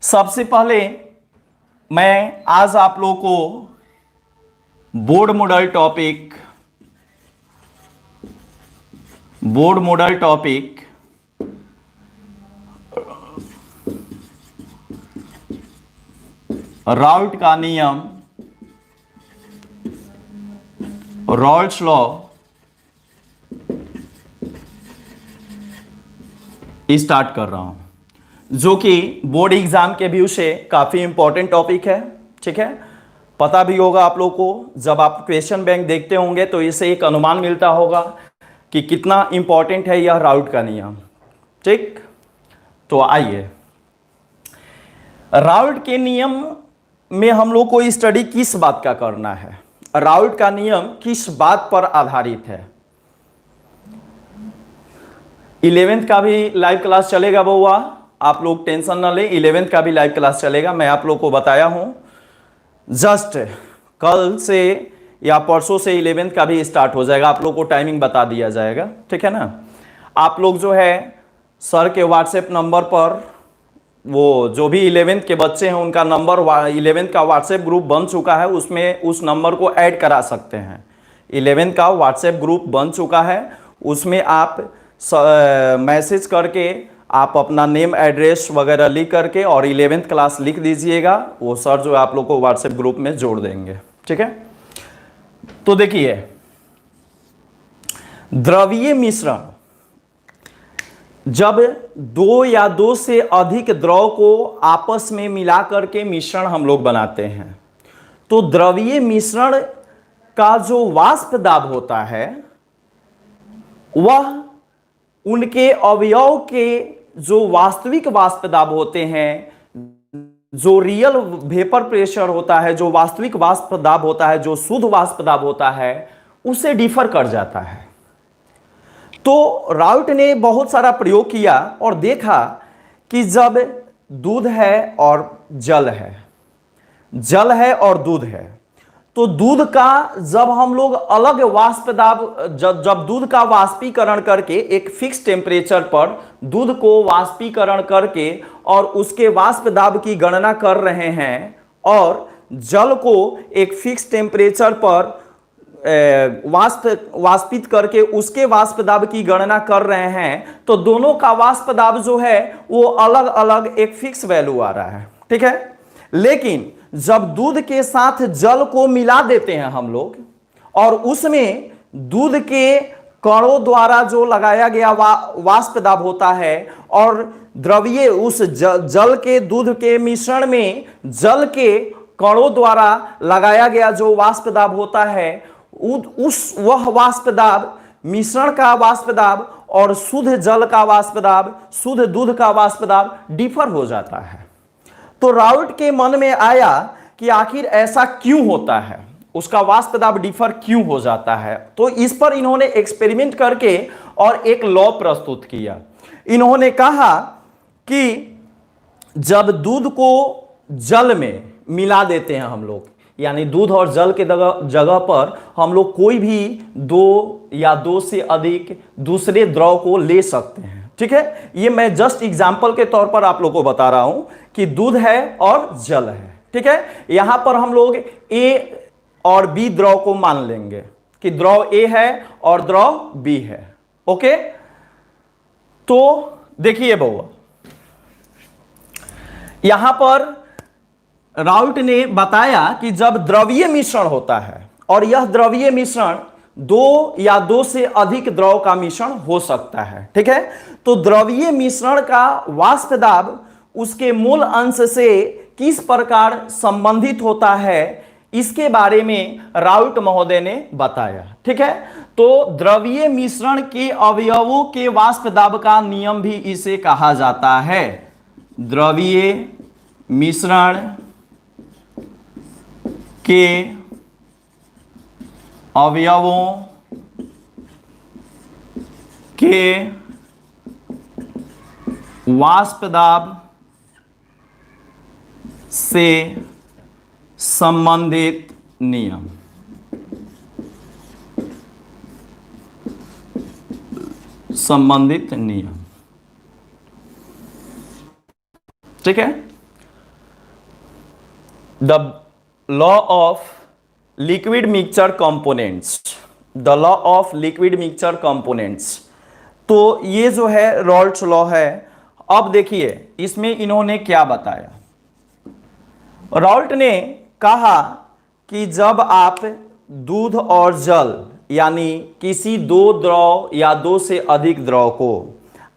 सबसे पहले मैं आज आप लोगों को बोर्ड मॉडल टॉपिक राउट का नियम, रॉल्स लॉ स्टार्ट कर रहा हूं, जो कि बोर्ड एग्जाम के व्यू से काफी इंपॉर्टेंट टॉपिक है। ठीक है, पता भी होगा आप लोग को, जब आप क्वेश्चन बैंक देखते होंगे तो इससे एक अनुमान मिलता होगा कि कितना इंपॉर्टेंट है यह राउट का नियम। ठीक, तो आइए, राउट के नियम में हम लोग को स्टडी किस बात का करना है, राउट का नियम किस बात पर आधारित है। 11th का भी लाइव क्लास चलेगा बउआ, आप लोग टेंशन ना लें, 11th का भी लाइव क्लास चलेगा। मैं आप लोग को बताया हूं, जस्ट कल से या परसों से 11th का भी स्टार्ट हो जाएगा, आप लोग को टाइमिंग बता दिया जाएगा। ठीक है ना, आप लोग जो है सर के व्हाट्सएप नंबर पर, वो जो भी 11th के बच्चे हैं उनका नंबर 11th का व्हाट्सएप ग्रुप बन चुका है, उसमें उस नंबर को ऐड करा सकते हैं। 11th का व्हाट्सएप ग्रुप बन चुका है, उसमें आप मैसेज करके आप अपना नेम एड्रेस वगैरह लिख करके और 11th क्लास लिख दीजिएगा, वो सर जो आप लोग को व्हाट्सएप ग्रुप में जोड़ देंगे। ठीक है, तो देखिए, द्रवीय मिश्रण, जब दो या दो से अधिक द्रव को आपस में मिला करके मिश्रण हम लोग बनाते हैं, तो द्रवीय मिश्रण का जो वाष्प दाब होता है वह उनके अवयव के जो वास्तविक वाष्प दाब होते हैं, जो रियल वेपर प्रेशर होता है, जो वास्तविक वाष्प दाब होता है, जो शुद्ध वाष्प दाब होता है, उससे डिफर कर जाता है। तो राउट ने बहुत सारा प्रयोग किया और देखा कि जब दूध है और जल है और दूध है, तो दूध का जब हम लोग अलग वाष्प दाब, जब दूध का वाष्पीकरण करके एक फिक्स टेम्परेचर पर दूध को वाष्पीकरण करके और उसके वाष्प दाब की गणना कर रहे हैं, और जल को एक फिक्स टेम्परेचर पर वाष्पित करके उसके वाष्प दाब की गणना कर रहे हैं, तो दोनों का वाष्प दाब जो है वो अलग अलग एक फिक्स वैल्यू आ रहा है। ठीक है, लेकिन जब दूध के साथ जल को मिला देते हैं हम लोग और उसमें दूध के कणों द्वारा जो लगाया गया वाष्प दाब होता है, और द्रवीय उस जल के दूध के मिश्रण में जल के कणों द्वारा लगाया गया जो वाष्प दाब होता है, वह वाष्प दाब, मिश्रण का वाष्प दाब और शुद्ध जल का वाष्प दाब, शुद्ध दूध का वाष्प दाब डिफर हो जाता है। तो राउट के मन में आया कि आखिर ऐसा क्यों होता है, उसका वाष्प दाब डिफर क्यों हो जाता है। तो इस पर इन्होंने एक्सपेरिमेंट करके और एक लॉ प्रस्तुत किया। इन्होंने कहा कि जब दूध को जल में मिला देते हैं हम लोग, यानी दूध और जल के जगह पर हम लोग कोई भी दो या दो से अधिक दूसरे द्रव को ले सकते हैं। ठीक है, ये मैं जस्ट एग्जांपल के तौर पर आप लोग को बता रहा हूं कि दूध है और जल है। ठीक है, यहां पर हम लोग ए और बी द्रव को मान लेंगे कि द्रव ए है और द्रव बी है। ओके, तो देखिए बउआ, यहां पर राउट ने बताया कि जब द्रवीय मिश्रण होता है, और यह द्रवीय मिश्रण दो या दो से अधिक द्रव का मिश्रण हो सकता है। ठीक है, तो द्रवीय मिश्रण का वाष्प दाब उसके मूल अंश से किस प्रकार संबंधित होता है, इसके बारे में राउट महोदय ने बताया। ठीक है, तो द्रवीय मिश्रण के अवयवों के वाष्प दाब का नियम भी इसे कहा जाता है। द्रवीय मिश्रण के अवयवों के वाष्प दाब से संबंधित नियम। ठीक है, the law of liquid mixture components, the law of liquid mixture components. तो ये जो है रॉल्ट्स लॉ है। अब देखिए इसमें इन्होंने क्या बताया। रॉल्ट ने कहा कि जब आप दूध और जल यानी किसी दो द्रव या दो से अधिक द्रव को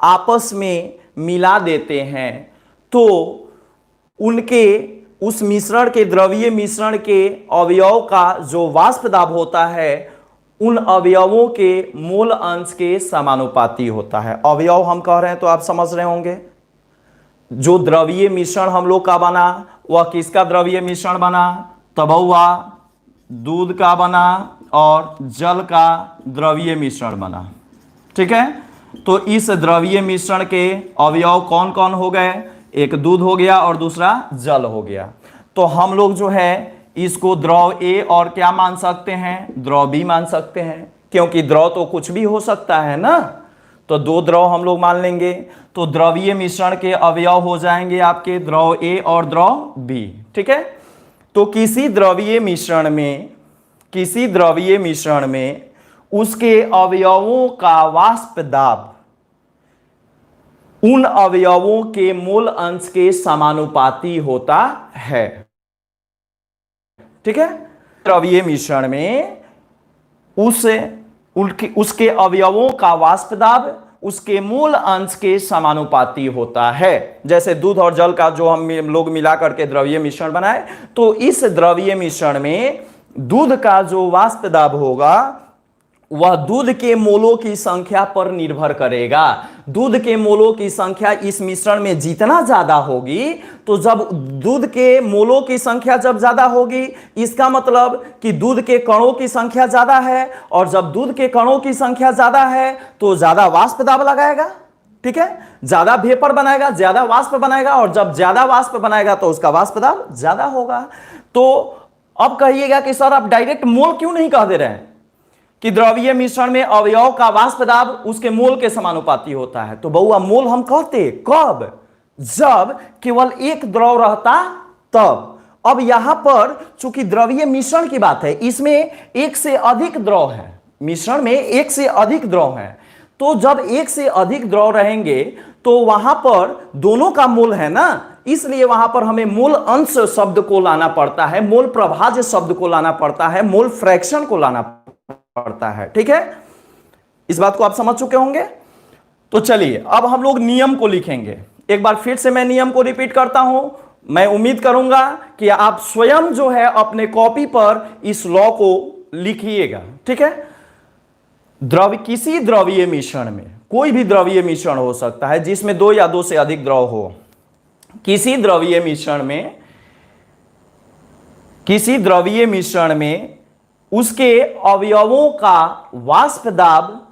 आपस में मिला देते हैं तो उनके उस मिश्रण के द्रवीय मिश्रण के अवयव का जो वाष्प दाब होता है उन अवयवों के मोल अंश के समानुपाती होता है। अवयव हम कह रहे हैं तो आप समझ रहे होंगे, जो द्रवीय मिश्रण हम लोग का बना वह किसका द्रवीय मिश्रण बना, तबौआ दूध का बना और जल का द्रवीय मिश्रण बना। ठीक है, तो इस द्रवीय मिश्रण के अवयव कौन कौन हो गए, एक दूध हो गया और दूसरा जल हो गया। तो हम लोग जो है इसको द्रव ए और क्या मान सकते हैं, द्रव बी मान सकते हैं, क्योंकि द्रव तो कुछ भी हो सकता है ना। तो दो द्रव हम लोग मान लेंगे, तो द्रवीय मिश्रण के अवयव हो जाएंगे आपके द्रव ए और द्रव बी। ठीक है, तो किसी द्रवीय मिश्रण में उसके अवयवों का वाष्प दाब उन अवयवों के मूल अंश के समानुपाती होता है। ठीक है, द्रवीय मिश्रण में उसके अवयवों का वाष्प दाब उसके मूल अंश के समानुपाती होता है। जैसे दूध और जल का जो हम लोग मिला करके द्रवीय मिश्रण बनाए, तो इस द्रवीय मिश्रण में दूध का जो वाष्प दाब होगा वह दूध के मोलों की संख्या पर निर्भर करेगा। दूध के मोलों की संख्या इस मिश्रण में जितना ज्यादा होगी, तो जब दूध के मोलों की संख्या जब ज्यादा होगी इसका मतलब कि दूध के कणों की संख्या ज्यादा है, और जब दूध के कणों की संख्या ज्यादा है तो ज्यादा वाष्प दाब लगाएगा। ठीक है, ज्यादा वेपर बनाएगा, ज्यादा वाष्प बनाएगा, और जब ज्यादा वाष्प बनाएगा तो उसका वाष्प दाब ज्यादा होगा। तो अब कहिएगा कि सर आप डायरेक्ट मोल क्यों नहीं कह दे रहे हैं कि द्रवीय मिश्रण में अवयव का वाष्प दाब उसके मोल के समानुपाती होता है। तो बउआ मोल हम कहते कब, जब केवल एक द्रव रहता तब। अब यहां पर चूंकि द्रवीय मिश्रण की बात है, इसमें एक से अधिक द्रव है, मिश्रण में एक से अधिक द्रव है, तो जब एक से अधिक द्रव रहेंगे तो वहां पर दोनों का मोल है ना, इसलिए वहां पर हमें मोल अंश शब्द को लाना पड़ता है, मोल प्रभाज्य शब्द को लाना पड़ता है, मोल फ्रैक्शन को लाना पड़ता है। ठीक है, इस बात को आप समझ चुके होंगे। तो चलिए अब हम लोग नियम को लिखेंगे। एक बार फिर से मैं नियम को रिपीट करता हूं। मैं उम्मीद करूंगा कि आप स्वयं जो है अपने कॉपी पर इस लॉ को लिखिएगा। ठीक है, किसी द्रवीय मिश्रण में, कोई भी द्रवीय मिश्रण हो सकता है जिसमें दो या दो से अधिक द्रव हो, किसी द्रवीय मिश्रण में उसके अवयवों का वाष्प दाब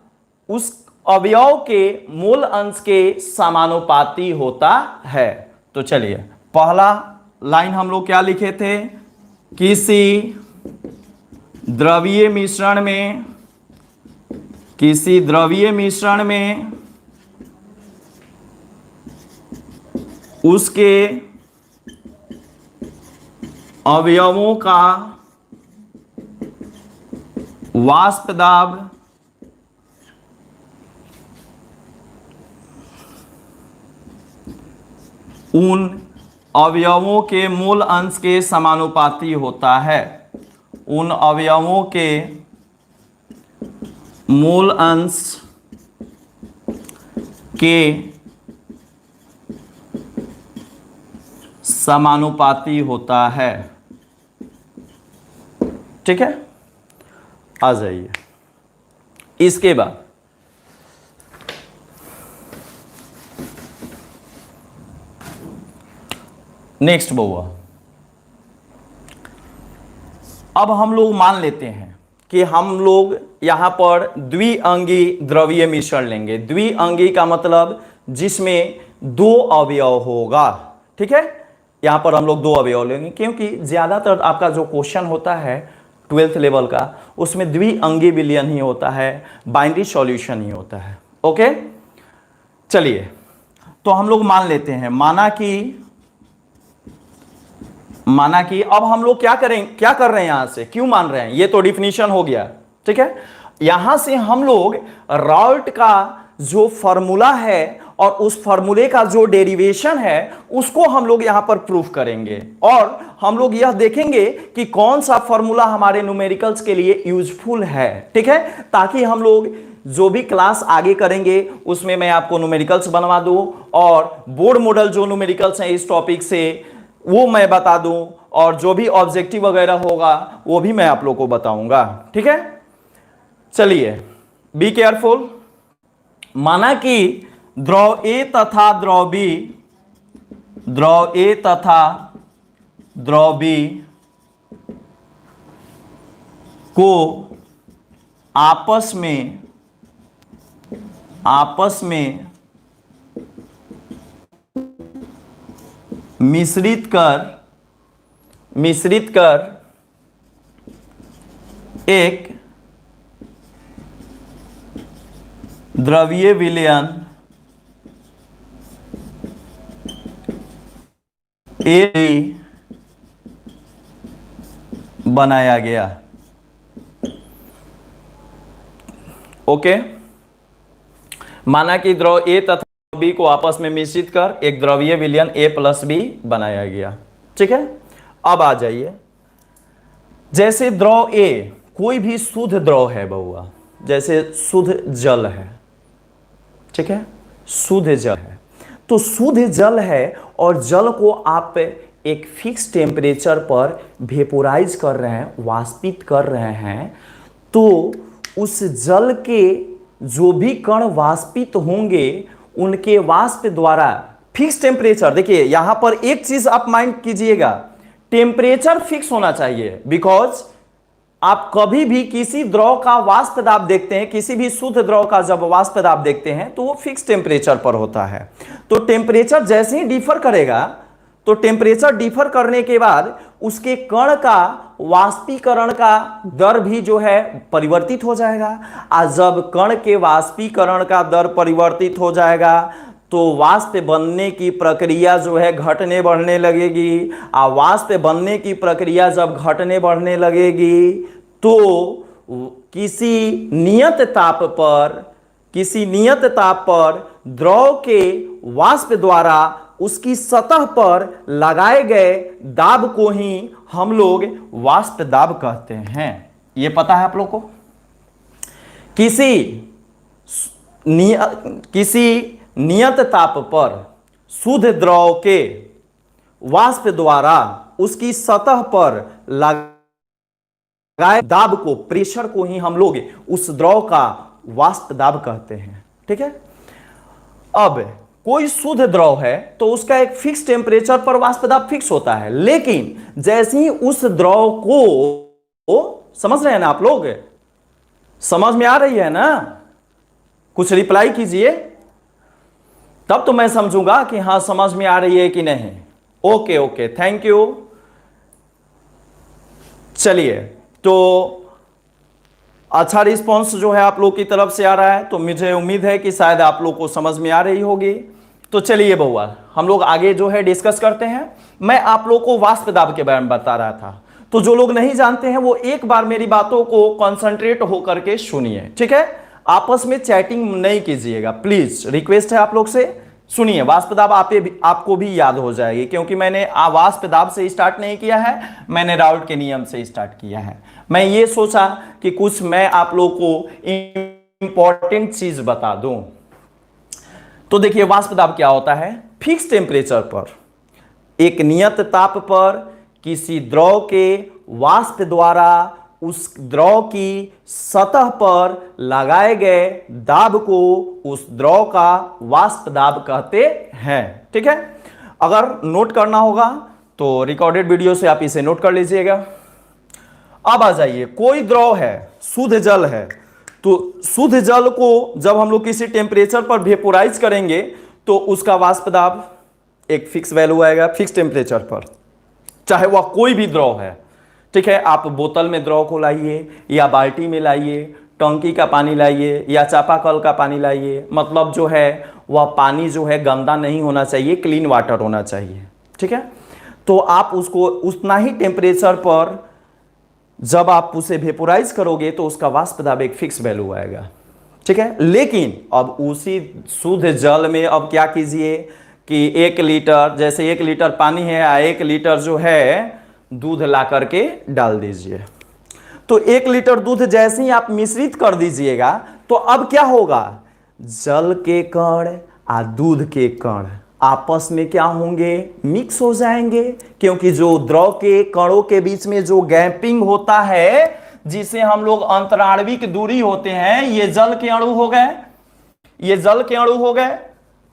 उस अवयव के मूल अंश के समानुपाती होता है। तो चलिए पहला लाइन हम लोग क्या लिखे थे, किसी द्रवीय मिश्रण में उसके अवयवों का वाष्प दाब उन अवयवों के मूल अंश के समानुपाती होता है। उन अवयवों के मूल अंश के समानुपाती होता है। ठीक है, आ जाइए। इसके बाद नेक्स्ट बउआ, अब हम लोग मान लेते हैं कि हम लोग यहां पर द्विअंगी द्रवीय मिश्रण लेंगे। द्विअंगी का मतलब जिसमें दो अवयव होगा। ठीक है, यहां पर हम लोग दो अवयव लेंगे, क्योंकि ज्यादातर आपका जो क्वेश्चन होता है 12th लेवल का उसमें द्विअंगी विलयन ही होता है, बाइनरी सॉल्यूशन ही होता है। ओके, चलिए तो हम लोग मान लेते हैं, माना कि अब हम लोग क्या करें, क्या कर रहे हैं यहां से, क्यों मान रहे हैं, ये तो डिफिनीशन हो गया। ठीक है, यहां से हम लोग राल्ट का जो फॉर्मूला है और उस फॉर्मूले का जो डेरिवेशन है उसको हम लोग यहां पर प्रूफ करेंगे, और हम लोग यह देखेंगे कि कौन सा फॉर्मूला हमारे न्यूमेरिकल्स के लिए यूजफुल है। ठीक है, ताकि हम लोग जो भी क्लास आगे करेंगे उसमें मैं आपको न्यूमेरिकल्स बनवा दूं और बोर्ड मॉडल जो न्यूमेरिकल्स हैं इस टॉपिक से वो मैं बता दूं, और जो भी ऑब्जेक्टिव वगैरह होगा वो भी मैं आप लोग को बताऊंगा। ठीक है, चलिए बी केयरफुल। माना कि द्रव ए तथा द्रव बी, द्रव ए तथा द्रव बी को आपस में मिश्रित कर एक द्रवीय विलयन ए बनाया गया। ओके, माना कि द्रव ए तथा बी को आपस में मिश्रित कर एक द्रवीय विलयन ए प्लस बी बनाया गया। ठीक है, अब आ जाइए, जैसे द्रव ए कोई भी शुद्ध द्रव है बउआ, जैसे शुद्ध जल है। ठीक है, शुद्ध जल है, तो शुद्ध जल है और जल को आप एक फिक्स टेम्परेचर पर वेपोराइज कर रहे हैं, वाष्पित कर रहे हैं, तो उस जल के जो भी कण वाष्पित होंगे उनके वाष्प द्वारा फिक्स टेम्परेचर, देखिए यहां पर एक चीज आप माइंड कीजिएगा, टेम्परेचर फिक्स होना चाहिए। बिकॉज आप कभी भी किसी द्रव का वाष्प दाब देखते हैं, किसी भी शुद्ध द्रव का जब वाष्प दाब देखते हैं तो वो फिक्स टेम्परेचर पर होता है। तो टेम्परेचर जैसे ही डिफर करेगा, तो टेम्परेचर डिफर करने के बाद उसके कण का वाष्पीकरण का दर भी जो है परिवर्तित हो जाएगा। और जब कण के वाष्पीकरण का दर परिवर्तित हो जाएगा तो वाष्प बनने की प्रक्रिया जो है घटने बढ़ने लगेगी। और वाष्प बनने की प्रक्रिया जब घटने बढ़ने लगेगी तो किसी नियत ताप पर द्रव के वाष्प द्वारा उसकी सतह पर लगाए गए दाब को ही हम लोग वाष्प दाब कहते हैं। यह पता है आप लोग को? किसी नियत ताप पर शुद्ध द्रव के वाष्प द्वारा उसकी सतह पर लगाए दाब को, प्रेशर को ही हम लोग उस द्रव का वाष्प दाब कहते हैं। ठीक है, अब कोई शुद्ध द्रव है तो उसका एक फिक्स टेम्परेचर पर वाष्प दाब फिक्स होता है, लेकिन जैसे ही उस द्रव को, समझ रहे हैं ना आप लोग, समझ में आ रही है ना? कुछ रिप्लाई कीजिए, तब तो मैं समझूंगा कि हां समझ में आ रही है कि नहीं। Okay okay, thank you. चलिए, तो अच्छा रिस्पांस जो है आप लोग की तरफ से आ रहा है, तो मुझे उम्मीद है कि शायद आप लोग को समझ में आ रही होगी। तो चलिए बउआ, हम लोग आगे जो है डिस्कस करते हैं। मैं आप लोग को वाष्प दाब के बारे में बता रहा था, तो जो लोग नहीं जानते हैं वो एक बार मेरी बातों को कंसंट्रेट होकर के सुनिए। ठीक है, आपस में चैटिंग नहीं कीजिएगा प्लीज, रिक्वेस्ट है आप लोग से। सुनिए, वाष्प दाब आपको भी याद हो जाएगी, क्योंकि मैंने वाष्प दाब से स्टार्ट नहीं किया है, मैंने राउल्ट के नियम से स्टार्ट किया है। मैं ये सोचा कि कुछ मैं आप लोग को इंपॉर्टेंट चीज बता दूं। तो देखिए, वाष्प दाब क्या होता है? फिक्स टेम्परेचर पर, एक नियत ताप पर किसी द्रव के वाष्प द्वारा उस द्रव की सतह पर लगाए गए दाब को उस द्रव का वाष्प दाब कहते हैं। ठीक है, अगर नोट करना होगा तो रिकॉर्डेड वीडियो से आप इसे नोट कर लीजिएगा। अब आ जाइए, कोई द्रव है, शुद्ध जल है, तो शुद्ध जल को जब हम लोग किसी टेम्परेचर पर वेपोराइज करेंगे तो उसका वाष्प दाब एक फिक्स वैल्यू आएगा, फिक्स टेम्परेचर पर, चाहे वह कोई भी द्रव है। ठीक है, आप बोतल में द्रव को लाइए या बाल्टी में लाइए, टंकी का पानी लाइए या चापाकल का पानी लाइए, मतलब जो है वह पानी जो है गंदा नहीं होना चाहिए, क्लीन वाटर होना चाहिए। ठीक है, तो आप उसको उतना ही टेम्परेचर पर जब आप उसे वेपोराइज करोगे तो उसका वाष्प दाब एक फिक्स वैल्यू आएगा, ठीक है। लेकिन अब उसी शुद्ध जल में अब क्या कीजिए कि 1 लीटर, जैसे 1 लीटर पानी है या 1 लीटर जो है दूध ला करके डाल दीजिए। तो 1 लीटर दूध जैसे ही आप मिश्रित कर दीजिएगा तो अब क्या होगा, जल के कण और दूध के कण आपस में क्या होंगे, मिक्स हो जाएंगे, क्योंकि जो द्रव के कणों के बीच में जो गैपिंग होता है जिसे हम लोग अंतराणविक दूरी होते हैं, ये जल के अणु हो गए, ये जल के अणु हो गए,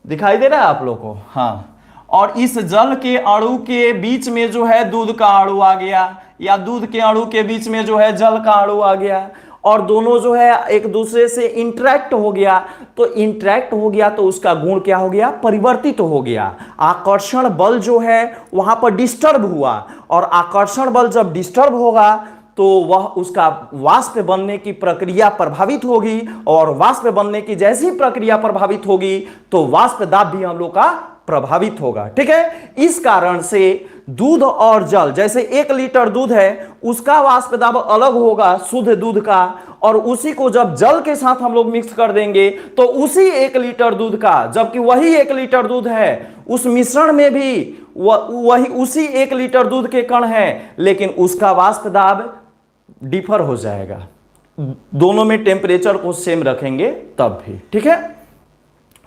दिखाई दे रहा है आप लोग को, हाँ। और इस जल के अणु के बीच में जो है दूध का अणु आ गया, या दूध के अणु के बीच में जो है जल का अणु आ गया, और दोनों जो है एक दूसरे से इंटरेक्ट हो गया। तो इंटरेक्ट हो गया तो उसका गुण क्या हो गया, परिवर्तित हो गया। आकर्षण बल जो है वहां पर डिस्टर्ब हुआ, और आकर्षण बल जब डिस्टर्ब होगा तो वह उसका वाष्प बनने की प्रक्रिया प्रभावित होगी, और वाष्प बनने की जैसी प्रक्रिया प्रभावित होगी तो वाष्प दाब भी हम लोग का प्रभावित होगा, ठीक है। इस कारण से दूध और जल, जैसे 1 लीटर दूध है उसका वाष्प दाब अलग होगा शुद्ध दूध का, और उसी को जब जल के साथ हम लोग मिक्स कर देंगे तो उसी 1 लीटर दूध का, जबकि वही 1 लीटर दूध है, उस मिश्रण में भी वही उसी 1 लीटर दूध के कण है, लेकिन उसका वाष्प दाब डिफर हो जाएगा। दोनों में टेम्परेचर को सेम रखेंगे तब भी, ठीक है।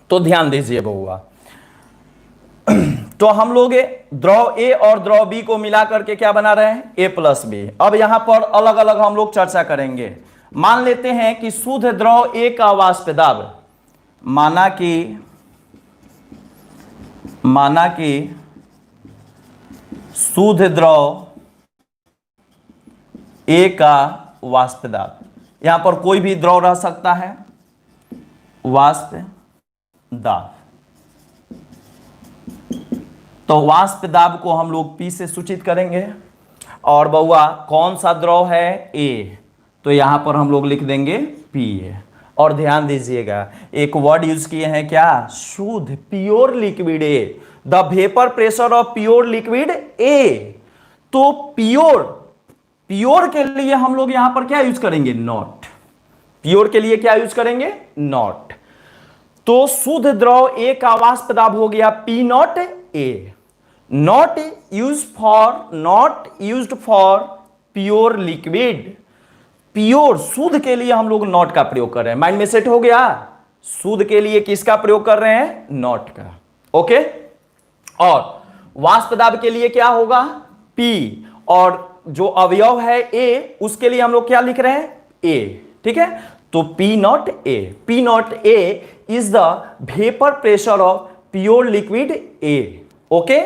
तो ध्यान दीजिए बहुआ, तो हम लोग द्रव ए और द्रव बी को मिला करके क्या बना रहे हैं, ए प्लस बी। अब यहां पर अलग अलग हम लोग चर्चा करेंगे। मान लेते हैं कि शुद्ध द्रव ए का वाष्प दाब, माना कि शुद्ध द्रव ए का वाष्प दाब, यहां पर कोई भी द्रव रह सकता है, वाष्प दाब। तो वाष्प दाब को हम लोग P से सूचित करेंगे, और बउआ कौन सा द्रव है, A, तो यहां पर हम लोग लिख देंगे PA। और ध्यान दीजिएगा एक वर्ड यूज किए हैं क्या, शुद्ध, pure liquid A, the vapour pressure of pure liquid A। तो प्योर के लिए हम लोग यहां पर क्या यूज करेंगे, नॉट। प्योर के लिए क्या यूज करेंगे, नॉट। तो शुद्ध द्रव A का वाष्प दाब हो गया P not A, not used for pure liquid. Pure, शुद्ध के लिए हम लोग नॉट का प्रयोग कर रहे हैं, माइंड में सेट हो गया। शुद्ध के लिए किसका प्रयोग कर रहे हैं, नॉट का, ओके। और वाष्प दाब के लिए क्या होगा, P, और जो अवयव है A उसके लिए हम लोग क्या लिख रहे हैं, A, ठीक है। तो P not A is the vapour pressure of pure liquid A, okay.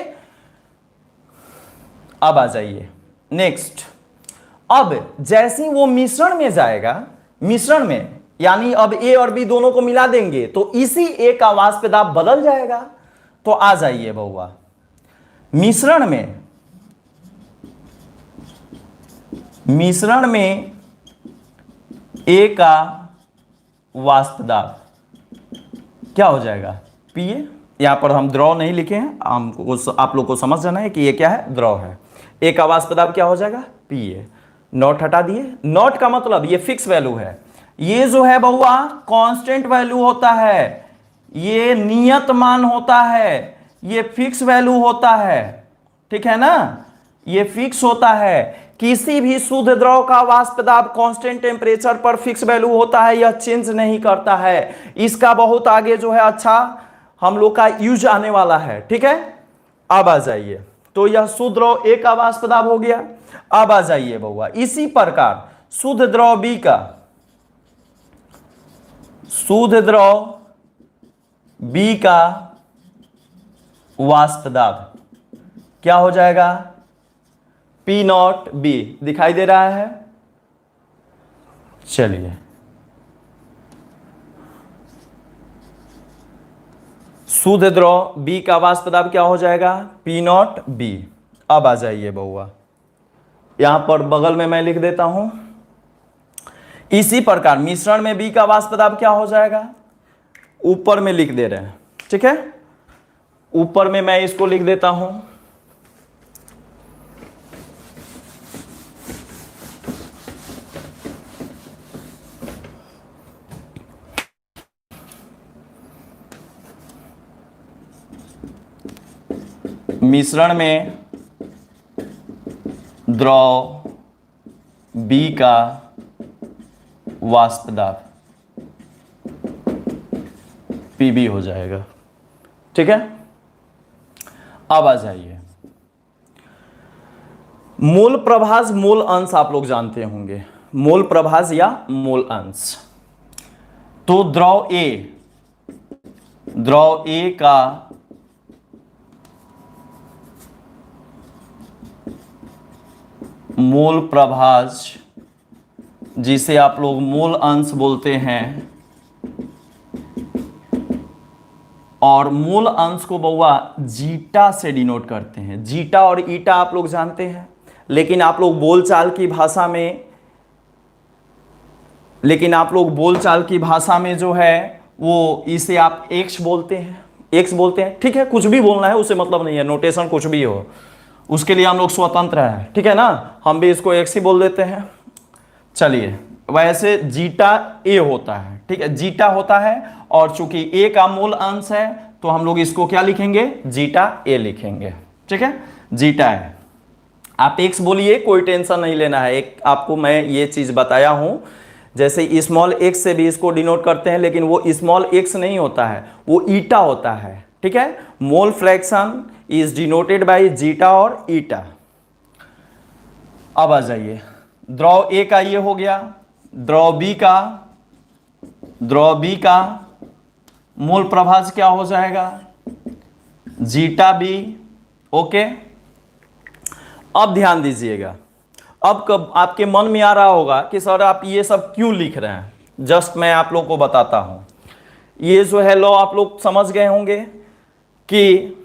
अब आ जाइए नेक्स्ट। अब जैसे वो मिश्रण में जाएगा, मिश्रण में यानी अब A और B दोनों को मिला देंगे तो इसी A का वाष्प दाब बदल जाएगा। तो आ जाइए बउआ, मिश्रण में A का वाष्प दाब क्या हो जाएगा, PA। यहां पर हम द्रव नहीं लिखे हैं, आप लोग को समझ जाना है कि ये क्या है, द्रव है। A का वाष्प दाब क्या हो जाएगा, PA। नॉट हटा दिए, नॉट का मतलब ये फिक्स वैल्यू है, ये जो है बहुआ कांस्टेंट वैल्यू होता है, ये नियत मान होता है, ये फिक्स वैल्यू होता है, ठीक है ना, ये फिक्स होता है। किसी भी शुद्ध द्रव का वाष्प दाब कांस्टेंट टेम्परेचर पर फिक्स वैल्यू होता है, यह चेंज नहीं करता है। इसका बहुत आगे जो है अच्छा हम लोग का यूज आने वाला है, ठीक है। अब आ जाइए, तो यह शुद्ध द्रव A का वाष्प दाब हो गया। अब आ जाइए बउआ, इसी प्रकार शुद्ध द्रव B का, शुद्ध द्रव B का वाष्प दाब क्या हो जाएगा, P नॉट B। दिखाई दे रहा है, चलिए शुद्ध द्रव B का वाष्प दाब क्या हो जाएगा, P नॉट B। अब आ जाइए बउआ, यहां पर बगल में मैं लिख देता हूं, इसी प्रकार मिश्रण में B का वाष्प दाब क्या हो जाएगा, ऊपर में लिख दे रहे हैं, ठीक है। ऊपर में मैं इसको लिख देता हूं मिश्रण में द्रव B का वाष्प दाब Pb हो जाएगा। ठीक है, अब आ जाइए मोल प्रभाज मोल अंश आप लोग जानते होंगे, मोल प्रभाज या मोल अंश। तो द्रव A का मोल प्रभाज, जिसे आप लोग मोल अंश बोलते हैं, और मूल अंश को बउआ जीटा से डिनोट करते हैं। जीटा और ईटा आप लोग जानते हैं, लेकिन आप लोग बोलचाल की भाषा में जो है वो इसे आप एक्स बोलते हैं। ठीक है, कुछ भी बोलना है उसे मतलब नहीं है, नोटेशन कुछ भी हो उसके लिए हम लोग स्वतंत्र हैं। ठीक है ना, हम भी इसको एक्स ही बोल देते हैं। चलिए, वैसे जीटा ए होता है। ठीक है, जीटा होता है, और चूंकि ए का मूल अंश है तो हम लोग इसको क्या लिखेंगे, जीटा ए लिखेंगे। ठीक है, जीटा है। आप एक्स बोलिए, कोई टेंशन नहीं लेना है। एक आपको मैं ये चीज बताया हूं, जैसे स्मॉल एक्स से भी इसको डिनोट करते हैं, लेकिन वो स्मॉल एक्स नहीं होता है, वो ईटा होता है। ठीक है, mole fraction is denoted by zeta और ईटा। अब आ जाइए, द्रव ए का ये हो गया, द्रव बी का मूल प्रभाज क्या हो जाएगा, जीटा बी। ओके, अब ध्यान दीजिएगा, अब कब आपके मन में आ रहा होगा कि सर आप ये सब क्यों लिख रहे हैं, जस्ट मैं आप लोग को बताता हूं। ये जो है लॉ आप लोग समझ गए होंगे कि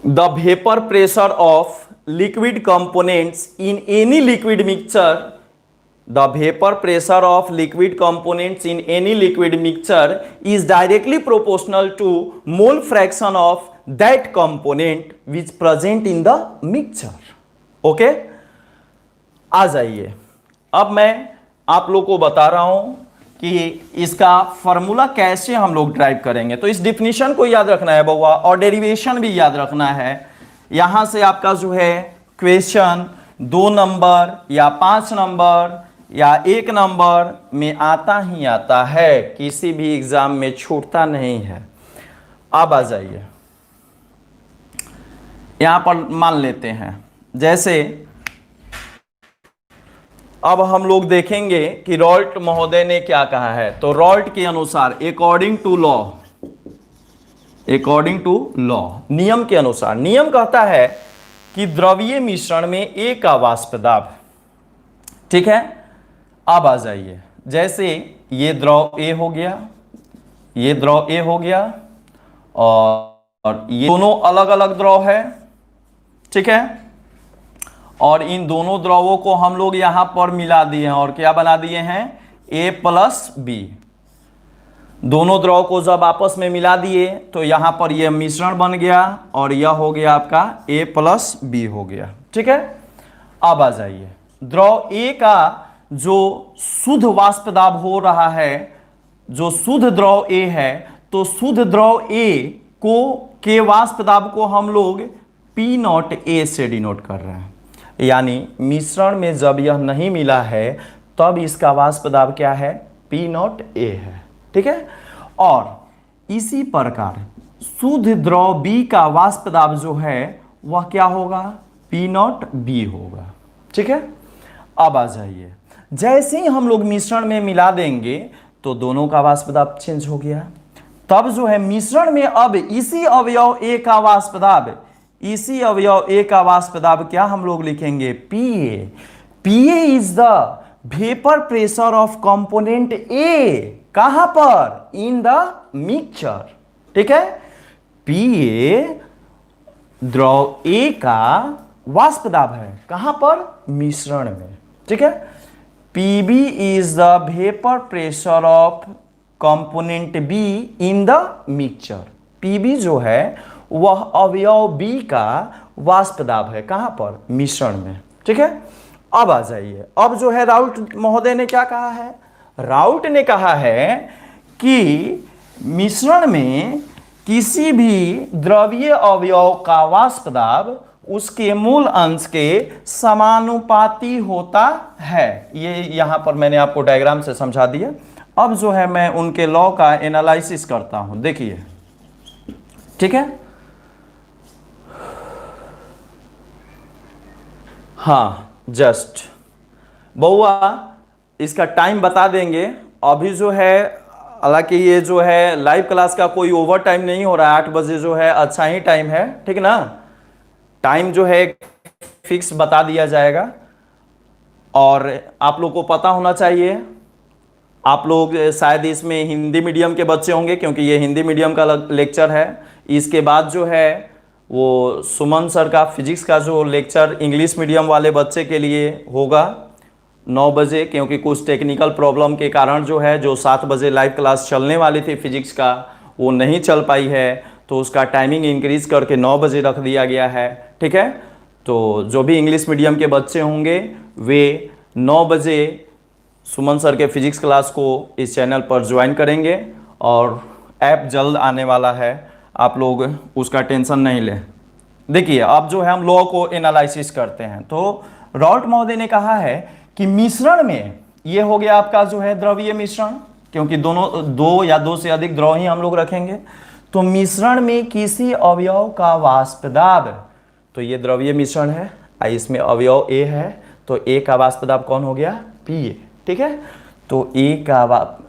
the vapour pressure of liquid components in any liquid mixture, the vapor pressure of liquid components in any liquid mixture is directly proportional to mole fraction of that component which present in the mixture. Okay, आ जाइए, अब मैं आप लोग को बता रहा हूं कि इसका फॉर्मूला कैसे हम लोग ड्राइव करेंगे। तो इस डिफिनीशन को याद रखना है बउआ, और डेरिवेशन भी याद रखना है। यहां से आपका जो है क्वेश्चन 2 नंबर या 5 नंबर या 1 नंबर में आता ही आता है, किसी भी एग्जाम में छूटता नहीं है। अब आ जाइए, यहां पर मान लेते हैं, जैसे अब हम लोग देखेंगे कि रॉल्ट महोदय ने क्या कहा है। तो रॉल्ट के अनुसार, अकॉर्डिंग टू लॉ, नियम के अनुसार, नियम कहता है कि द्रवीय मिश्रण में ए का वाष्प दाब। ठीक है, अब आ जाइए, जैसे ये द्रव ए हो गया, ये द्रव ए हो गया, और ये दोनों अलग अलग द्रव है। ठीक है, और इन दोनों द्रवों को हम लोग यहां पर मिला दिए हैं, और क्या बना दिए हैं, ए प्लस बी। दोनों द्रव को जब आपस में मिला दिए तो यहां पर यह मिश्रण बन गया, और यह हो गया आपका ए प्लस बी हो गया। ठीक है, अब आ जाइए, द्रव ए का जो शुद्ध वाष्प दाब हो रहा है, जो शुद्ध द्रव ए है, तो शुद्ध द्रव ए के वाष्प दाब को हम लोग पी नॉट ए से डिनोट कर रहे हैं। यानी मिश्रण में जब यह नहीं मिला है तब इसका वाष्प दाब क्या है, पी नॉट ए है। ठीक है, और इसी प्रकार शुद्ध द्रव बी का वाष्प दाब जो है वह क्या होगा, पी नॉट बी होगा। ठीक है, अब आ जाइए, जैसे ही हम लोग मिश्रण में मिला देंगे तो दोनों का वाष्प दाब चेंज हो गया। तब जो है मिश्रण में अब इसी अवयव ए का वाष्प दाब, इसी अवयव ए का वाष्प दाब क्या हम लोग लिखेंगे, PA. PA is the vapour pressure of component A. कहां पर, इन द मिक्सचर। ठीक है, पीए द्रव ए का वाष्प दाब है, कहां पर, मिश्रण में। ठीक है, PB is the vapour pressure of component B in the mixture. PB जो है वह अवयव बी का वाष्प दाब है, कहां पर, मिश्रण में। ठीक है, अब आ जाइए, अब जो है राउट महोदय ने क्या कहा है, राउट ने कहा है कि मिश्रण में किसी भी द्रवीय अवयव का वाष्प दाब उसके मूल अंश के समानुपाती होता है। ये यहां पर मैंने आपको डायग्राम से समझा दिया। अब जो है मैं उनके लॉ का एनालिसिस करता हूं, देखिए, ठीक है। हाँ, जस्ट बउआ इसका टाइम बता देंगे। अभी जो है, हालांकि ये जो है लाइव क्लास का कोई ओवर टाइम नहीं हो रहा है, 8 बजे जो है अच्छा ही टाइम है, ठीक ना। टाइम जो है फिक्स बता दिया जाएगा और आप लोग को पता होना चाहिए। आप लोग शायद इसमें हिंदी मीडियम के बच्चे होंगे क्योंकि ये हिंदी मीडियम का लेक्चर है। इसके बाद जो है वो सुमन सर का फिजिक्स का जो लेक्चर इंग्लिश मीडियम वाले बच्चे के लिए होगा 9 बजे, क्योंकि कुछ टेक्निकल प्रॉब्लम के कारण जो है जो 7 बजे लाइव क्लास चलने वाली थी फिजिक्स का वो नहीं चल पाई है, तो उसका टाइमिंग इंक्रीज करके 9 बजे रख दिया गया है, ठीक है। तो जो भी इंग्लिश मीडियम के बच्चे होंगे वे 9 बजे सुमन सर के फिजिक्स क्लास को इस चैनल पर ज्वाइन करेंगे और ऐप जल्द आने वाला है, आप लोग उसका टेंशन नहीं लें। देखिए अब जो है हम लॉ को एनालिसिस करते हैं। तो रॉल्ट महोदय ने कहा है कि मिश्रण में, ये हो गया आपका जो है द्रवीय मिश्रण, क्योंकि दोनों दो या दो से अधिक द्रव ही हम लोग रखेंगे। तो मिश्रण में किसी अवयव का वाष्प दाब, तो ये द्रवीय मिश्रण है, इसमें अवयव ए है, तो ए का वाष्प दाब कौन हो गया, पी ए, ठीक है। तो ए का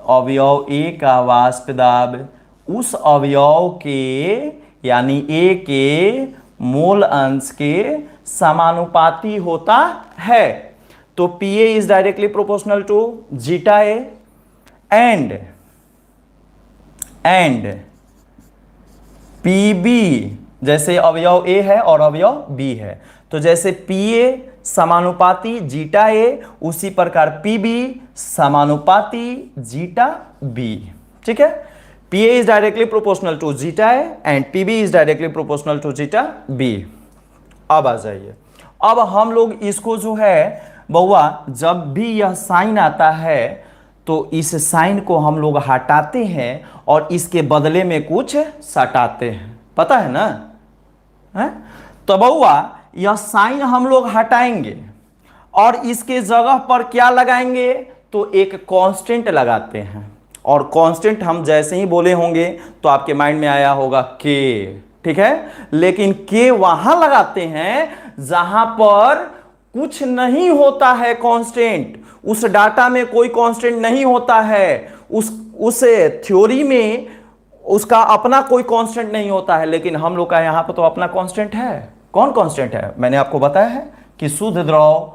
अवयव ए का वाष्प दाब उस अवयव के यानी ए के मोल अंश के समानुपाती होता है। तो P A is directly proportional to zeta A and P B, जैसे अवयव ए है और अवयव बी है, तो जैसे पी ए समानुपाती जीटा ए उसी प्रकार पी बी समानुपाती जीटा बी, ठीक है। P A is directly proportional to zeta A and P B is directly proportional to zeta B. अब आ जाइए, अब हम लोग इसको जो है बउआ जब भी यह साइन आता है तो इस साइन को हम लोग हटाते हैं और इसके बदले में कुछ सटाते हैं, पता है ना, है? तो बउआ यह साइन हम लोग हटाएंगे और इसके जगह पर क्या लगाएंगे, तो एक कांस्टेंट लगाते हैं। और कांस्टेंट हम जैसे ही बोले होंगे तो आपके माइंड में आया होगा के, ठीक है। लेकिन के वहां लगाते हैं जहां पर कुछ नहीं होता है कांस्टेंट, उस डाटा में कोई कांस्टेंट नहीं होता है, उस थ्योरी में उसका अपना कोई कांस्टेंट नहीं होता है। लेकिन हम लोग का यहां पर तो अपना कांस्टेंट है। कौन कांस्टेंट है, मैंने आपको बताया है कि शुद्ध द्रव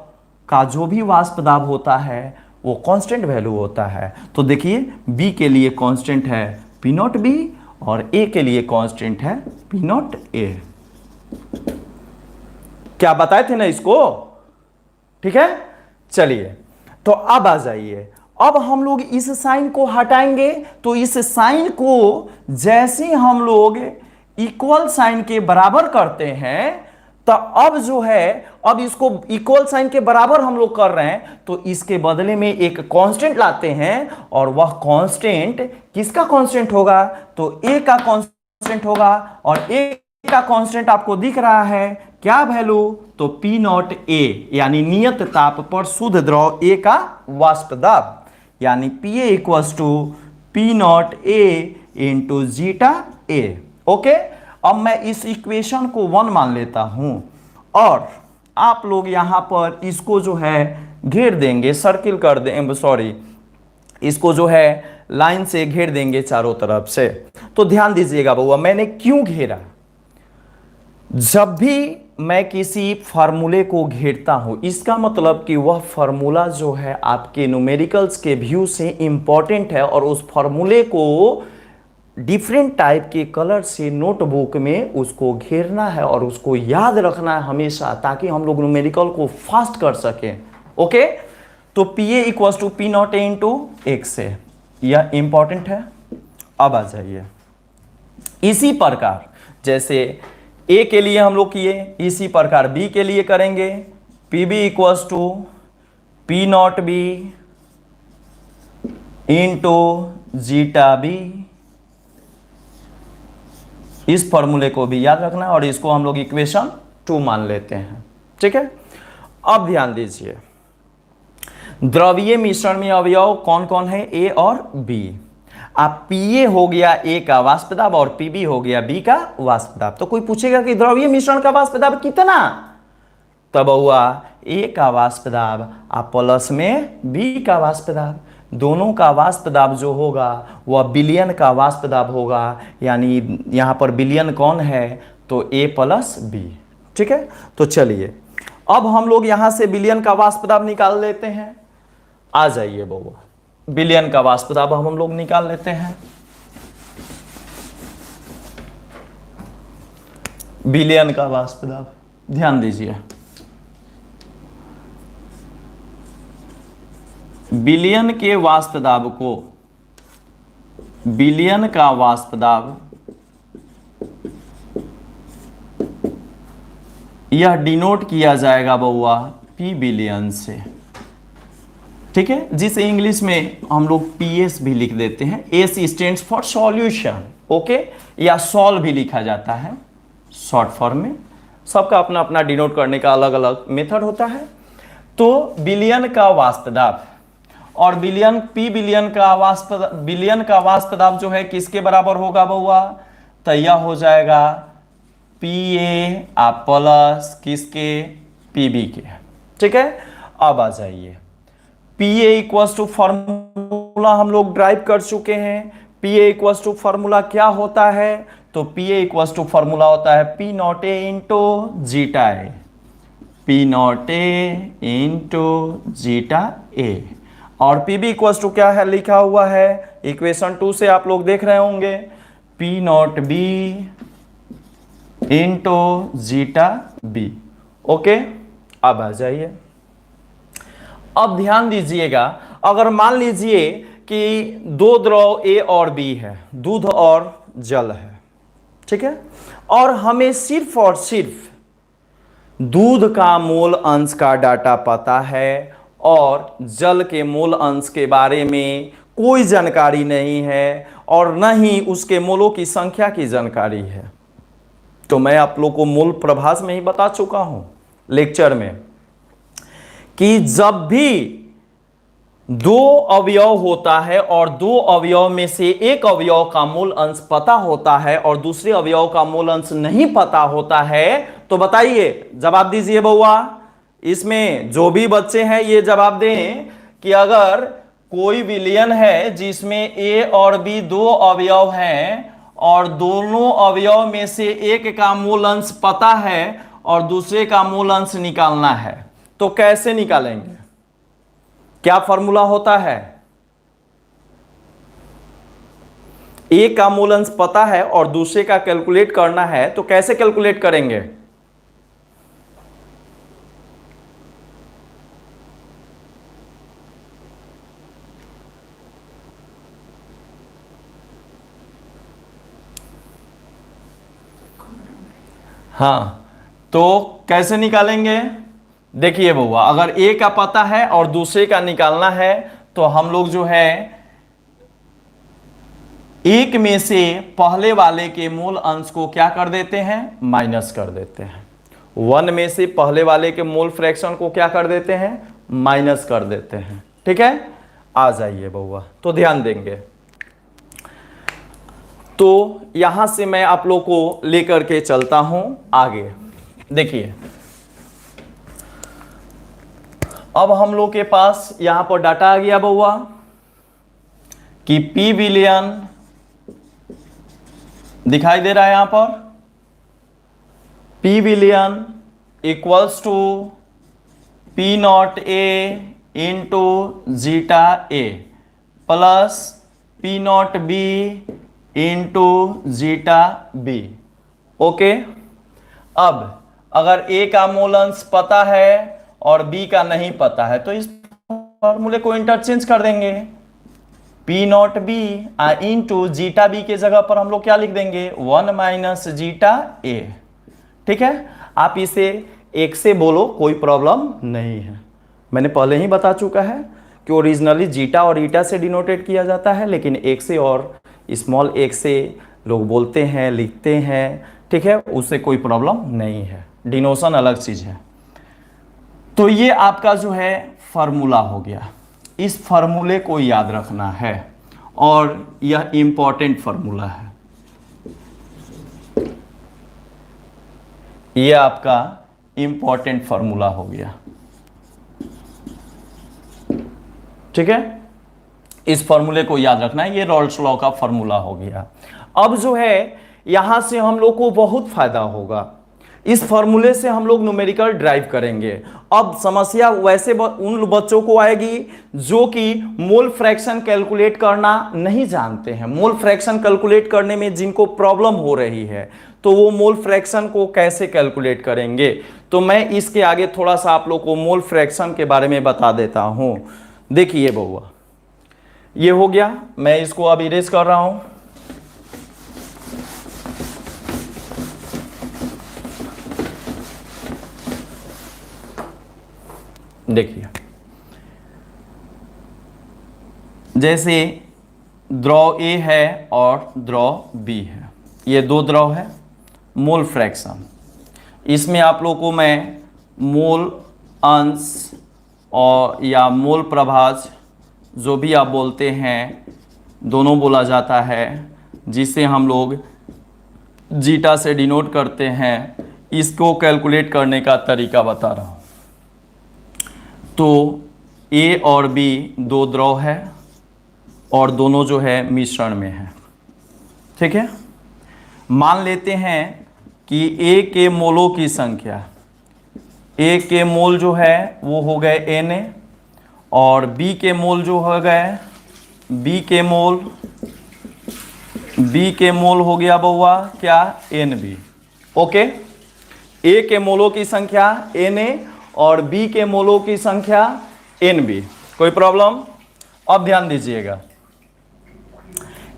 का जो भी वाष्प दाब होता है वो कांस्टेंट वैल्यू होता है। तो देखिए बी के लिए कांस्टेंट है पी नॉट बी और ए के लिए कांस्टेंट है पी नॉट ए। क्या बताए थे ना इसको, ठीक है। चलिए तो अब आ जाइए, अब हम लोग इस साइन को हटाएंगे, तो इस साइन को जैसे हम लोग इक्वल साइन के बराबर करते हैं, तो अब जो है अब इसको इक्वल साइन के बराबर हम लोग कर रहे हैं, तो इसके बदले में एक कांस्टेंट लाते हैं और वह कांस्टेंट किसका कांस्टेंट होगा, तो ए का कांस्टेंट होगा। और ए का कांस्टेंट आपको दिख रहा है क्या वैल्यू, तो पी नॉट ए यानी नियत ताप पर शुद्ध द्रव ए का वाष्प दाब, यानी P A equals to P naught A into zeta A. Okay, अब मैं इस इक्वेशन को 1 मान लेता हूं और आप लोग यहां पर इसको जो है घेर देंगे, सर्किल कर देंगे, सॉरी इसको जो है लाइन से घेर देंगे चारों तरफ से। तो ध्यान दीजिएगा बउआ मैंने क्यों घेरा, जब भी मैं किसी फार्मूले को घेरता हूं इसका मतलब कि वह फार्मूला जो है आपके न्यूमेरिकल्स के व्यू से इंपॉर्टेंट है और उस फार्मूले को डिफरेंट टाइप के कलर से नोटबुक में उसको घेरना है और उसको याद रखना है हमेशा, ताकि हम लोग न्यूमेरिकल को फास्ट कर सकें। ओके, तो P A equal to P naught A into X है, यह इंपॉर्टेंट है। अब आ जाइए, इसी प्रकार जैसे ए के लिए हम लोग किए, इसी प्रकार बी के लिए करेंगे। P B equals to P not B into zeta B इस फॉर्मूले को भी याद रखना है और इसको हम लोग इक्वेशन 2 मान लेते हैं। ठीक है, अब ध्यान दीजिए, द्रवीय मिश्रण में अवयव कौन कौन है, ए और बी। अब पीए हो गया ए का वाष्प दाब और पीबी हो गया बी का वाष्प दाब। तो कोई पूछेगा कि द्रवीय मिश्रण का वाष्प दाब कितना, तब हुआ ए का वाष्प दाब आप प्लस में बी का वाष्प दाब, दोनों का वाष्प दाब जो होगा वह बिलियन का वाष्प दाब होगा, यानी यहां पर बिलियन कौन है, तो ए प्लस बी। ठीक है, तो चलिए अब हम लोग यहां से बिलियन का वाष्प दाब निकाल लेते हैं। आ जाइए बउआ, बिलियन का वाष्प दाब हम लोग निकाल लेते हैं। बिलियन का वाष्प दाब, ध्यान दीजिए, बिलियन के वाष्प दाब को, बिलियन का वाष्प दाब यह डिनोट किया जाएगा बउआ पी बिलियन से। ठीक है, जिसे इंग्लिश में हम लोग पीएस भी लिख देते हैं, S stands for solution. Okay, या सॉल्व भी लिखा जाता है शॉर्ट फॉर्म में, सबका अपना अपना डिनोट करने का अलग अलग मेथड होता है। तो बिलियन का वाष्प दाब और बिलियन पी बिलियन का वाष्प, बिलियन का वाष्प दाब जो है किसके बराबर होगा बउआ, तो यह हो जाएगा पी ए आप प्लस किसके, पीबी के। ठीक है, अब आ जाइए, P A equals to formula हम लोग ड्राइव कर चुके हैं। P A equals to formula क्या होता है, तो P A equals to formula होता है P naught A into zeta A, P naught A into zeta A. और पी बी इक्वल्स टू क्या है लिखा हुआ है इक्वेशन 2 से आप लोग देख रहे होंगे, P not B into zeta B. Okay, अब आ जाइए, अब ध्यान दीजिएगा, अगर मान लीजिए कि दो द्रव ए और बी है, दूध और जल है, ठीक है, और हमें सिर्फ और सिर्फ दूध का मोल अंश का डाटा पता है और जल के मोल अंश के बारे में कोई जानकारी नहीं है और न ही उसके मोलों की संख्या की जानकारी है। तो मैं आप लोग को मोल प्रभास में ही बता चुका हूं लेक्चर में कि जब भी दो अवयव होता है और दो अवयव में से एक अवयव का मूल अंश पता होता है और दूसरे अवयव का मूल अंश नहीं पता होता है, तो बताइए, जवाब दीजिए बउआ। इसमें जो भी बच्चे हैं ये जवाब दें कि अगर कोई विलयन है जिसमें ए और बी दो अवयव हैं और दोनों अवयव में से एक का मूल अंश पता है और दूसरे का मूल अंश निकालना है, तो कैसे निकालेंगे? क्या फॉर्मूला होता है? एक का मूल अंश पता है और दूसरे का कैलकुलेट करना है, तो कैसे कैलकुलेट करेंगे? हाँ, तो कैसे निकालेंगे? देखिए बउआ, अगर ए का पता है और दूसरे का निकालना है तो हम लोग जो है एक में से पहले वाले के मूल अंश को क्या कर देते हैं? माइनस कर देते हैं। वन में से पहले वाले के मोल फ्रैक्शन को क्या कर देते हैं? माइनस कर देते हैं। ठीक है, आ जाइए बउआ, तो ध्यान देंगे। तो यहां से मैं आप लोग को लेकर के चलता हूं आगे। देखिए, अब हम लोग के पास यहां पर डाटा आ गया बउआ कि पी विलियन दिखाई दे रहा है यहां पर, पी विलियन equals to P naught A into zeta A plus P not B into zeta B. Okay, अब अगर ए का मूल अंश पता है और बी का नहीं पता है तो इस फॉर्मूले को इंटरचेंज कर देंगे। P not B into zeta B के जगह पर हम लोग क्या लिख देंगे? 1 माइनस जीटा ए। ठीक है, आप इसे एक से बोलो, कोई प्रॉब्लम नहीं है। मैंने पहले ही बता चुका है कि ओरिजिनली जीटा और ईटा से डिनोटेट किया जाता है, लेकिन एक से और स्मॉल एक से लोग बोलते हैं, लिखते हैं, ठीक है, उससे कोई प्रॉब्लम नहीं है, डिनोशन अलग चीज है। तो ये आपका जो है फार्मूला हो गया, इस फार्मूले को याद रखना है और यह इंपॉर्टेंट फार्मूला है। ये आपका इंपॉर्टेंट फार्मूला हो गया, ठीक है, इस फार्मूले को याद रखना है, ये रॉल्स लॉ का फार्मूला हो गया। अब जो है यहां से हम लोग को बहुत फायदा होगा, इस फार्मूले से हम लोग न्यूमेरिकल ड्राइव करेंगे। अब समस्या वैसे उन बच्चों को आएगी जो कि मोल फ्रैक्शन कैलकुलेट करना नहीं जानते हैं, मोल फ्रैक्शन कैलकुलेट करने में जिनको प्रॉब्लम हो रही है, तो वो मोल फ्रैक्शन को कैसे कैलकुलेट करेंगे। तो मैं इसके आगे थोड़ा सा आप लोग को मोल फ्रैक्शन के बारे में बता देता हूं। देखिए बउआ, ये हो गया, मैं इसको अब इरेज कर रहा हूं। देखिए, जैसे द्रव ए है और द्रव बी है, ये दो द्रव है, मोल फ्रैक्शन, इसमें आप लोग को मैं मोल अंश और या मोल प्रभाज जो भी आप बोलते हैं, दोनों बोला जाता है, जिसे हम लोग जीटा से डिनोट करते हैं, इसको कैलकुलेट करने का तरीका बता रहा हूँ। तो ए और बी दो द्रव है और दोनों जो है मिश्रण में है, ठीक है। मान लेते हैं कि ए के मोलों की संख्या, ए के मोल जो है वो हो गए Na और बी के मोल जो हो गए, बी के मोल हो गया बउआ क्या, Nb। ओके, ए के मोलों की संख्या Na और बी के मोलों की संख्या Nb, कोई प्रॉब्लम। अब ध्यान दीजिएगा,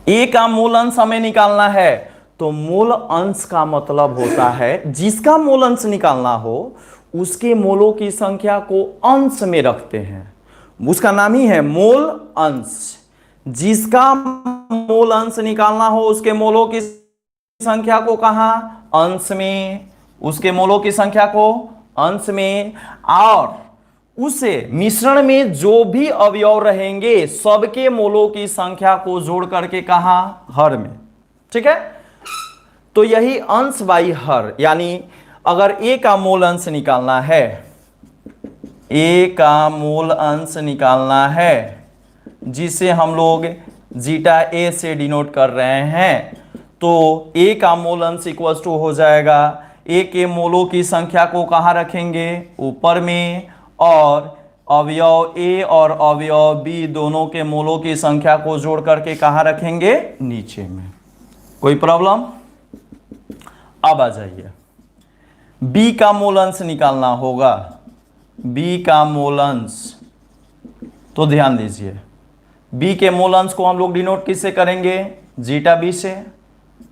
ए का मोल अंश हमें निकालना है, तो मोल अंश का मतलब होता है जिसका मोल अंश निकालना हो उसके मोलों की संख्या को अंश में रखते हैं, उसका नाम ही है मोल अंश। जिसका मोल अंश निकालना हो उसके मोलों की संख्या को कहां, अंश में, उसके मोलों की संख्या को अंश में, और उसे मिश्रण में जो भी अवयव रहेंगे सबके मोलों की संख्या को जोड़ करके कहां, हर में, ठीक है। तो यही अंश बाई हर, यानी अगर ए का मोल अंश निकालना है, ए का मोल अंश निकालना है जिसे हम लोग जीटा ए से डिनोट कर रहे हैं, तो ए का मोल अंश इक्वल टू हो जाएगा, ए के मोलों की संख्या को कहां रखेंगे, ऊपर में, और अवयव ए और अवयव बी दोनों के मोलों की संख्या को जोड़ करके कहां रखेंगे, नीचे में। कोई प्रॉब्लम। अब आ जाइए, बी का मोल अंश निकालना होगा, बी का मोल अंश, तो ध्यान दीजिए बी के मोल अंश को हम लोग डिनोट किससे करेंगे, जीटा बी से,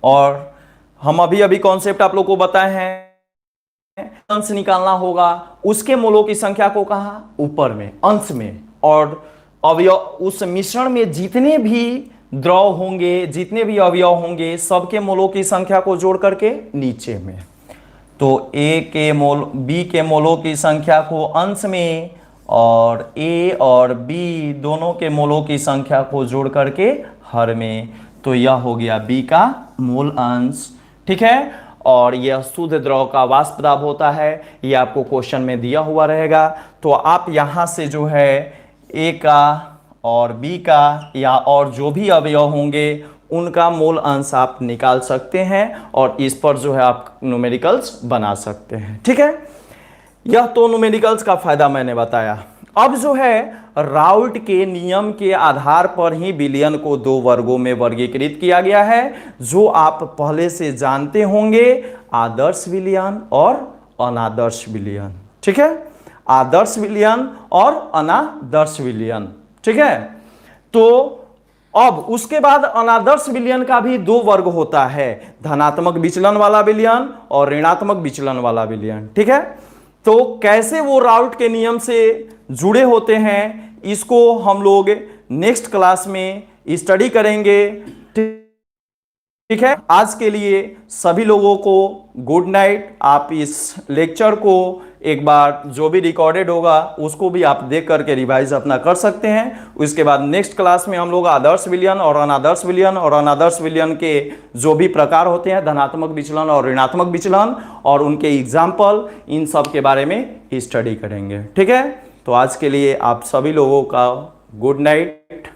और हम अभी अभी कॉन्सेप्ट आप लोग को बताए हैं, अंश निकालना होगा उसके मोलों की संख्या को कहां, ऊपर में, अंश में, और अवयव उस मिश्रण में जितने भी द्रव होंगे, जितने भी अवयव होंगे सबके मोलों की संख्या को जोड़ करके नीचे में। तो ए के मोल, बी के मोलों की संख्या को अंश में और ए और बी दोनों के मोलों की संख्या को जोड़ करके हर में, तो यह हो गया बी का मोल अंश, ठीक है। और यह शुद्ध द्रव का वाष्प दाब होता है, यह आपको क्वेश्चन में दिया हुआ रहेगा। तो आप यहां से जो है ए का और बी का या और जो भी अवयव होंगे उनका मोल अंश आप निकाल सकते हैं और इस पर जो है आप न्यूमेरिकल्स बना सकते हैं, ठीक है। यह तो न्यूमेरिकल्स का फायदा मैंने बताया। अब जो है राउल्ट के नियम के आधार पर ही विलयन को दो वर्गों में वर्गीकृत किया गया है, जो आप पहले से जानते होंगे, आदर्श विलयन और अनादर्श विलयन, ठीक है। आदर्श विलयन और अनादर्श विलयन, ठीक है। तो अब उसके बाद अनादर्श विलयन का भी दो वर्ग होता है, धनात्मक विचलन वाला विलयन और ऋणात्मक विचलन वाला विलयन, ठीक है। तो कैसे वो राउल्ट के नियम से जुड़े होते हैं इसको हम लोग नेक्स्ट क्लास में स्टडी करेंगे। ठीक है, आज के लिए सभी लोगों को गुड नाइट। आप इस लेक्चर को एक बार जो भी रिकॉर्डेड होगा उसको भी आप देख करके रिवाइज अपना कर सकते हैं। उसके बाद नेक्स्ट क्लास में हम लोग आदर्श विलयन और अनादर्श विलयन और अनादर्श विलयन के जो भी प्रकार होते हैं, धनात्मक विचलन और ऋणात्मक विचलन, और उनके एग्जाम्पल, इन सब के बारे में स्टडी करेंगे। ठीक है, तो आज के लिए आप सभी लोगों का गुड नाइट।